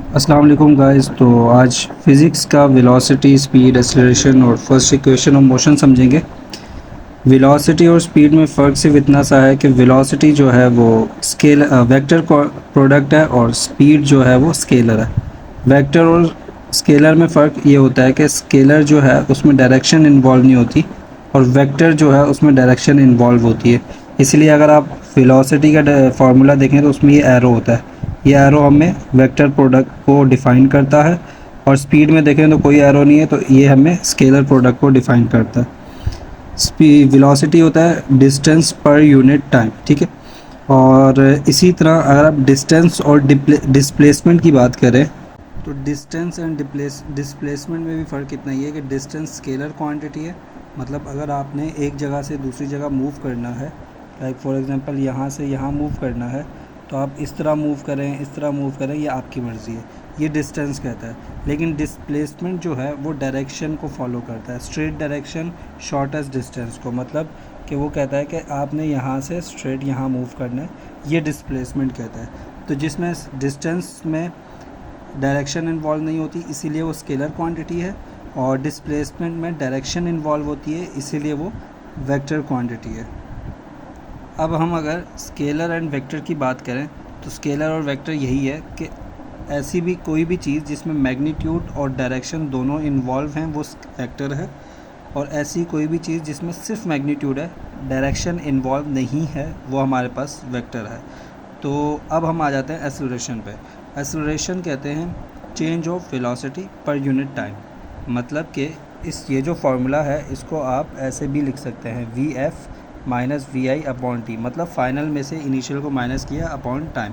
अस्सलाम वालेकुम गाइस। तो आज फिज़िक्स का वेलोसिटी, स्पीड, एक्सेलरेशन और फर्स्ट इक्वेशन ऑफ मोशन समझेंगे। वेलोसिटी और स्पीड में फ़र्क सिर्फ इतना सा है कि वेलोसिटी जो है वो वेक्टर प्रोडक्ट है और स्पीड जो है वो स्केलर है। वेक्टर और स्केलर में फ़र्क ये होता है कि स्केलर जो है उसमें डायरेक्शन इन्वॉल्व नहीं होती और वेक्टर जो है उसमें डायरेक्शन इन्वॉल्व होती है। इसलिए अगर आप वेलोसिटी का फार्मूला देखें तो उसमें ये एरो होता है। ये एरो हमें वेक्टर प्रोडक्ट को डिफ़ाइन करता है और स्पीड में देखें तो कोई एरो नहीं है, तो ये हमें स्केलर प्रोडक्ट को डिफ़ाइन करता है। वेलोसिटी होता है डिस्टेंस पर यूनिट टाइम, ठीक है। और इसी तरह अगर आप डिस्टेंस और डिस्प्लेसमेंट की बात करें तो डिस्टेंस एंड डिस्प्लेसमेंट में भी फ़र्क इतना ही है कि डिस्टेंस स्केलर क्वांटिटी है। मतलब अगर आपने एक जगह से दूसरी जगह मूव करना है, लाइक फॉर एग्जांपल यहाँ से यहाँ मूव करना है, तो आप इस तरह मूव करें, इस तरह मूव करें, ये आपकी मर्ज़ी है, ये डिस्टेंस कहता है। लेकिन डिस्प्लेसमेंट जो है वो डायरेक्शन को फॉलो करता है, स्ट्रेट डायरेक्शन शॉर्टेस्ट डिस्टेंस को। मतलब कि वो कहता है कि आपने यहाँ से स्ट्रेट यहाँ मूव करना है, ये डिस्प्लेसमेंट कहता है। तो जिसमें डिस्टेंस में डायरेक्शन इन्वॉल्व नहीं होती इसीलिए वो स्केलर क्वांटिटी है, और डिस्प्लेसमेंट में डायरेक्शन इन्वॉल्व होती है इसीलिए वो वेक्टर क्वांटिटी है। अब हम अगर स्केलर एंड वेक्टर की बात करें तो स्केलर और वेक्टर यही है कि ऐसी भी कोई भी चीज़ जिसमें मैग्नीट्यूड और डायरेक्शन दोनों इन्वॉल्व हैं वो वेक्टर है, और ऐसी कोई भी चीज़ जिसमें सिर्फ मैग्नीट्यूड है, डायरेक्शन इन्वॉल्व नहीं है, वो हमारे पास वेक्टर है। तो अब हम आ जाते हैं एक्सेलरेशन पे। एक्सेलरेशन कहते हैं change of velocity per unit time. मतलब कि ये जो फार्मूला है इसको आप ऐसे भी लिख सकते हैं, V F minus V I upon T, मतलब फाइनल में से इनिशियल को माइनस किया अपॉन टाइम।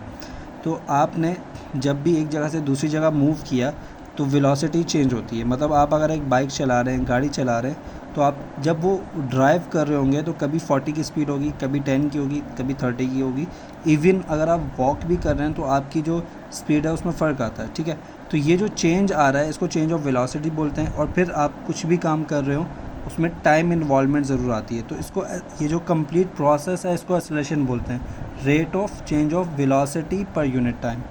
तो आपने जब भी एक जगह से दूसरी जगह मूव किया तो वेलोसिटी चेंज होती है। मतलब आप अगर एक बाइक चला रहे हैं, गाड़ी चला रहे हैं, तो आप जब वो ड्राइव कर रहे होंगे तो कभी 40 की स्पीड होगी, कभी 10 की होगी, कभी 30 की होगी। इवन अगर आप वॉक भी कर रहे हैं तो आपकी जो स्पीड है उसमें फ़र्क आता है, ठीक है। तो ये जो चेंज आ रहा है इसको चेंज ऑफ वेलोसिटी बोलते हैं। और फिर आप कुछ भी काम कर रहे हो उसमें टाइम इन्वॉल्वमेंट ज़रूर आती है, तो इसको ये जो कंप्लीट प्रोसेस है इसको एक्सेलरेशन बोलते हैं, rate of change of velocity per unit time.